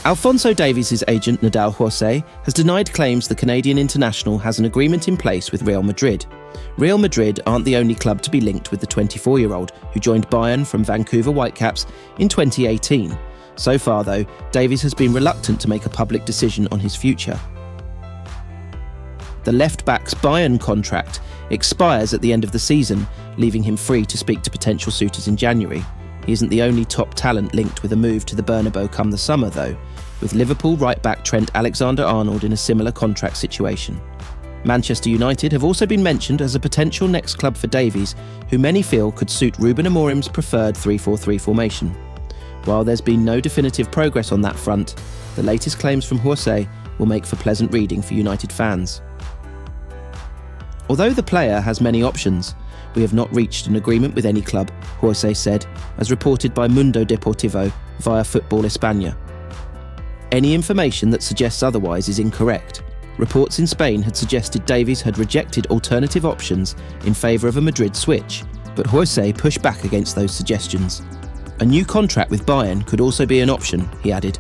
Alphonso Davies' agent Nadal Jose has denied claims the Canadian international has an agreement in place with Real Madrid. Real Madrid aren't the only club to be linked with the 24-year-old who joined Bayern from Vancouver Whitecaps in 2018. So far, though, Davies has been reluctant to make a public decision on his future. The left-back's Bayern contract expires at the end of the season, leaving him free to speak to potential suitors in January. He isn't the only top talent linked with a move to the Bernabeu come the summer, though, with Liverpool right-back Trent Alexander-Arnold in a similar contract situation. Manchester United have also been mentioned as a potential next club for Davies, who many feel could suit Ruben Amorim's preferred 3-4-3 formation. While there's been no definitive progress on that front, the latest claims from Jose will make for pleasant reading for United fans. Although the player has many options, we have not reached an agreement with any club, Jose said, as reported by Mundo Deportivo via Football España. Any information that suggests otherwise is incorrect. Reports in Spain had suggested Davies had rejected alternative options in favour of a Madrid switch, but Jose pushed back against those suggestions. A new contract with Bayern could also be an option, he added.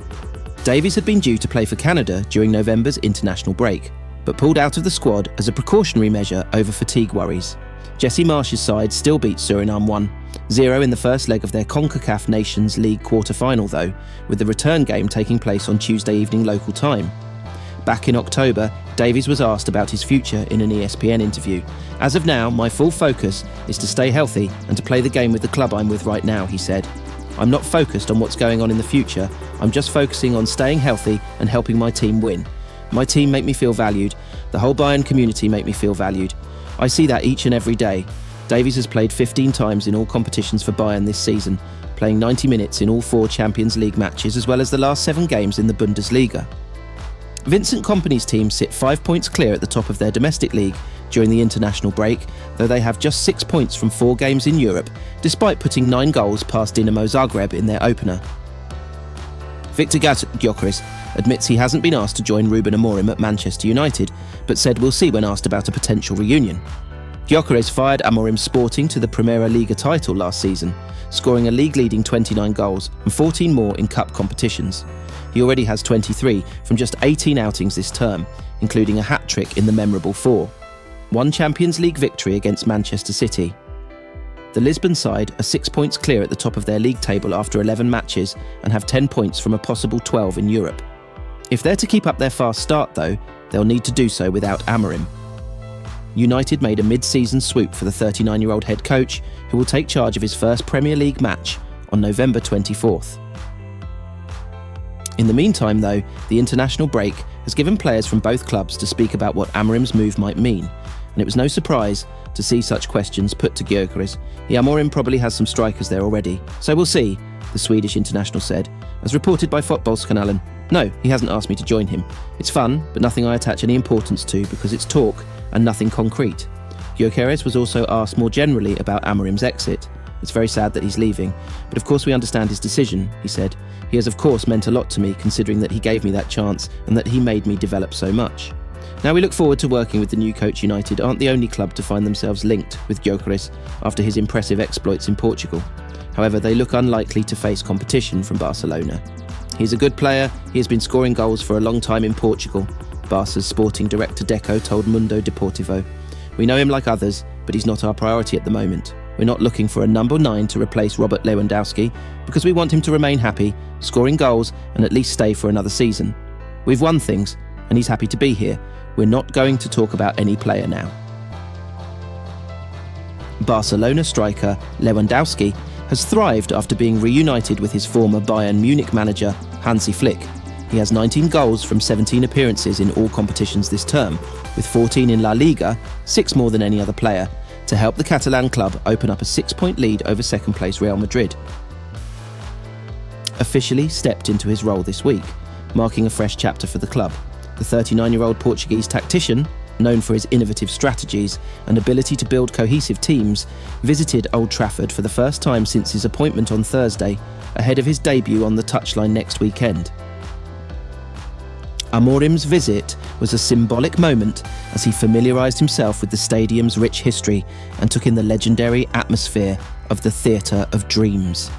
Davies had been due to play for Canada during November's international break, but pulled out of the squad as a precautionary measure over fatigue worries. Jesse Marsch's side still beat Suriname 1-0 in the first leg of their CONCACAF Nations League quarter-final though, with the return game taking place on Tuesday evening local time. Back in October, Davies was asked about his future in an ESPN interview. "As of now, my full focus is to stay healthy and to play the game with the club I'm with right now," he said. "I'm not focused on what's going on in the future, I'm just focusing on staying healthy and helping my team win. My team make me feel valued, the whole Bayern community make me feel valued. I see that each and every day." Davies has played 15 times in all competitions for Bayern this season, playing 90 minutes in all 4 Champions League matches as well as the last 7 games in the Bundesliga. Vincent Kompany's team sit 5 points clear at the top of their domestic league during the international break, though they have just 6 points from 4 games in Europe, despite putting 9 goals past Dinamo Zagreb in their opener. Viktor Gyökeres admits he hasn't been asked to join Ruben Amorim at Manchester United, but said we'll see when asked about a potential reunion. Gyökeres fired Amorim's Sporting to the Primera Liga title last season, scoring a league-leading 29 goals and 14 more in cup competitions. He already has 23 from just 18 outings this term, including a hat-trick in the memorable 4-1 Champions League victory against Manchester City. The Lisbon side are 6 points clear at the top of their league table after 11 matches and have 10 points from a possible 12 in Europe. If they're to keep up their fast start though, they'll need to do so without Amorim. United made a mid-season swoop for the 39-year-old head coach, who will take charge of his first Premier League match on November 24th. In the meantime though, the international break has given players from both clubs to speak about what Amorim's move might mean, and it was no surprise to see such questions put to Gyökeres. Amorim probably has some strikers there already, so we'll see, the Swedish international said, as reported by Fotbollskanalen. "No, he hasn't asked me to join him. It's fun, but nothing I attach any importance to because it's talk and nothing concrete." Gyökeres was also asked more generally about Amorim's exit. "It's very sad that he's leaving, but of course we understand his decision," he said. "He has of course meant a lot to me considering that he gave me that chance and that he made me develop so much." Now we look forward to working with the new coach. United aren't the only club to find themselves linked with Gyökeres after his impressive exploits in Portugal. However, they look unlikely to face competition from Barcelona. "He's a good player, he has been scoring goals for a long time in Portugal," Barca's sporting director Deco told Mundo Deportivo. "We know him like others, but he's not our priority at the moment. We're not looking for a number 9 to replace Robert Lewandowski because we want him to remain happy, scoring goals and at least stay for another season. We've won things and he's happy to be here. We're not going to talk about any player now." Barcelona striker Lewandowski has thrived after being reunited with his former Bayern Munich manager Hansi Flick. He has 19 goals from 17 appearances in all competitions this term, with 14 in La Liga, 6 more than any other player, to help the Catalan club open up a 6-point lead over second-place Real Madrid. Officially stepped into his role this week, marking a fresh chapter for the club. The 39-year-old Portuguese tactician, known for his innovative strategies and ability to build cohesive teams, visited Old Trafford for the first time since his appointment on Thursday, ahead of his debut on the touchline next weekend. Amorim's visit was a symbolic moment as he familiarised himself with the stadium's rich history and took in the legendary atmosphere of the Theatre of Dreams.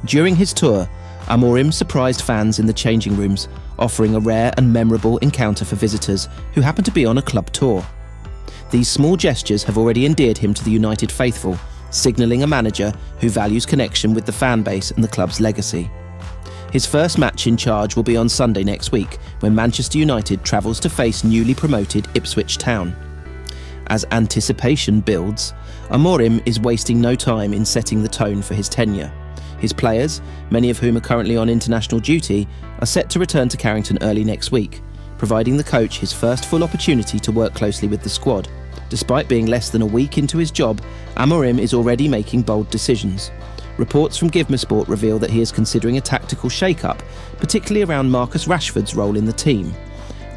During his tour, Amorim surprised fans in the changing rooms, offering a rare and memorable encounter for visitors who happen to be on a club tour. These small gestures have already endeared him to the United faithful, signalling a manager who values connection with the fan base and the club's legacy. His first match in charge will be on Sunday next week, when Manchester United travels to face newly promoted Ipswich Town. As anticipation builds, Amorim is wasting no time in setting the tone for his tenure. His players, many of whom are currently on international duty, are set to return to Carrington early next week, providing the coach his first full opportunity to work closely with the squad. Despite being less than a week into his job, Amorim is already making bold decisions. Reports from Givmesport reveal that he is considering a tactical shake-up, particularly around Marcus Rashford's role in the team.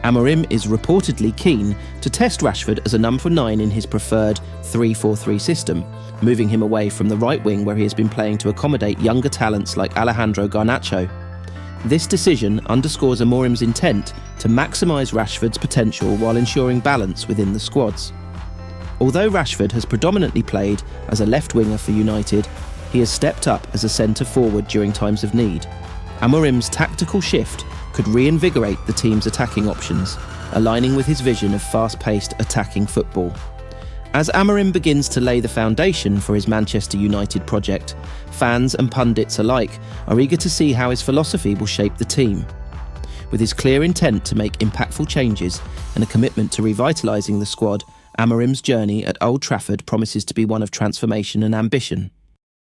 Amorim is reportedly keen to test Rashford as a number 9 in his preferred 3-4-3 system, moving him away from the right wing where he has been playing to accommodate younger talents like Alejandro Garnacho. This decision underscores Amorim's intent to maximise Rashford's potential while ensuring balance within the squads. Although Rashford has predominantly played as a left winger for United, he has stepped up as a centre-forward during times of need. Amorim's tactical shift could reinvigorate the team's attacking options, aligning with his vision of fast-paced attacking football. As Amorim begins to lay the foundation for his Manchester United project, fans and pundits alike are eager to see how his philosophy will shape the team. With his clear intent to make impactful changes and a commitment to revitalising the squad, Amorim's journey at Old Trafford promises to be one of transformation and ambition.